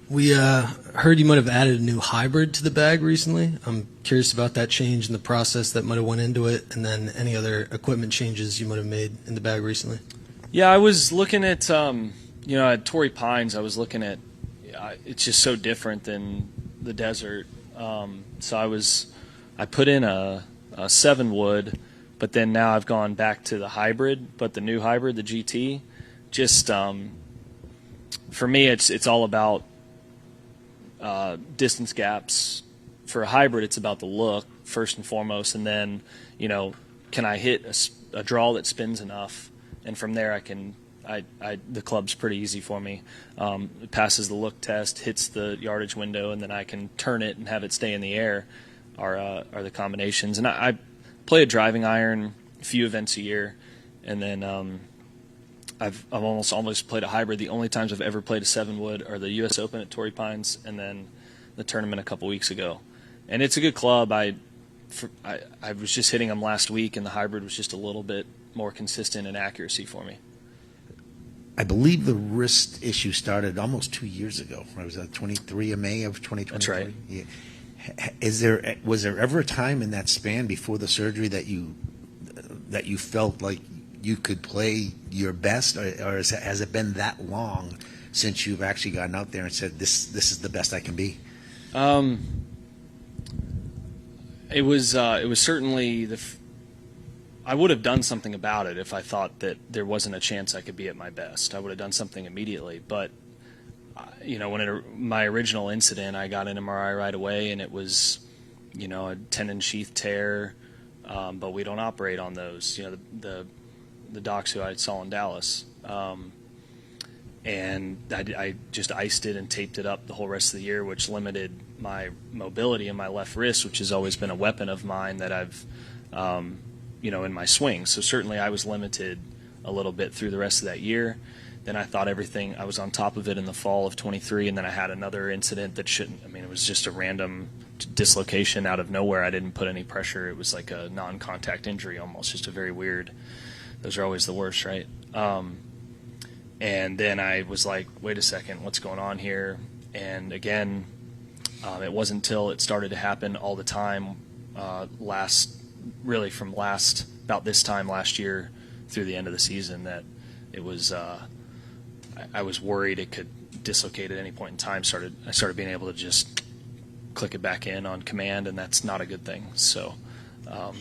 We heard you might have added a new hybrid to the bag recently. I'm curious about that change in the process that might have went into it, and then any other equipment changes you might have made in the bag recently. Yeah, I was looking at, at Torrey Pines, I was looking at, it's just so different than the desert. So I put in a 7-wood, but then now I've gone back to the hybrid, but the new hybrid, the GT, just for me, it's all about distance gaps. For a hybrid, it's about the look first and foremost, and then can I hit a draw that spins enough, and from there the club's pretty easy for me. It passes the look test, hits the yardage window, and then I can turn it and have it stay in the air. Are the combinations, and I play a driving iron a few events a year, and then I've almost played a hybrid. The only times I've ever played a 7-wood are the U.S. Open at Torrey Pines, and then the tournament a couple weeks ago. And it's a good club. I was just hitting them last week, and the hybrid was just a little bit more consistent in accuracy for me. I believe the wrist issue started almost 2 years ago. Right? Was that 23 of May of 2023? That's right. Yeah. Was there ever a time in that span before the surgery that you felt like you could play your best, or has it been that long since you've actually gotten out there and said this is the best I can be? It was certainly I would have done something about it if I thought that there wasn't a chance I could be at my best. I would have done something immediately, but when my original incident, I got an MRI right away, and it was, a tendon sheath tear, but we don't operate on those. The docs who I saw in Dallas, and I just iced it and taped it up the whole rest of the year, which limited my mobility in my left wrist, which has always been a weapon of mine that I've, in my swing. So certainly I was limited a little bit through the rest of that year. Then I thought I was on top of it in the fall of 23, and then I had another incident that it was just a random dislocation out of nowhere. I didn't put any pressure. It was like a non-contact injury almost, just a very weird. Those are always the worst, right? And then I was like, wait a second, what's going on here? And again, it wasn't until it started to happen all the time from about this time last year through the end of the season that it was I was worried it could dislocate at any point in time. I started being able to just click it back in on command, and that's not a good thing. So so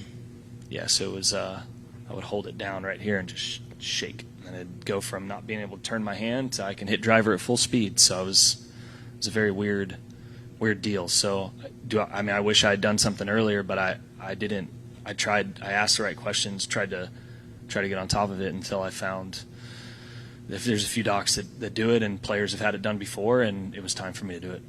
it was I would hold it down right here and just shake, and it'd go from not being able to turn my hand to I can hit driver at full speed. So it was a very weird deal. So I wish I had done something earlier, but I didn't. I asked the right questions, tried to get on top of it until I found if there's a few docs that do it, and players have had it done before, and it was time for me to do it.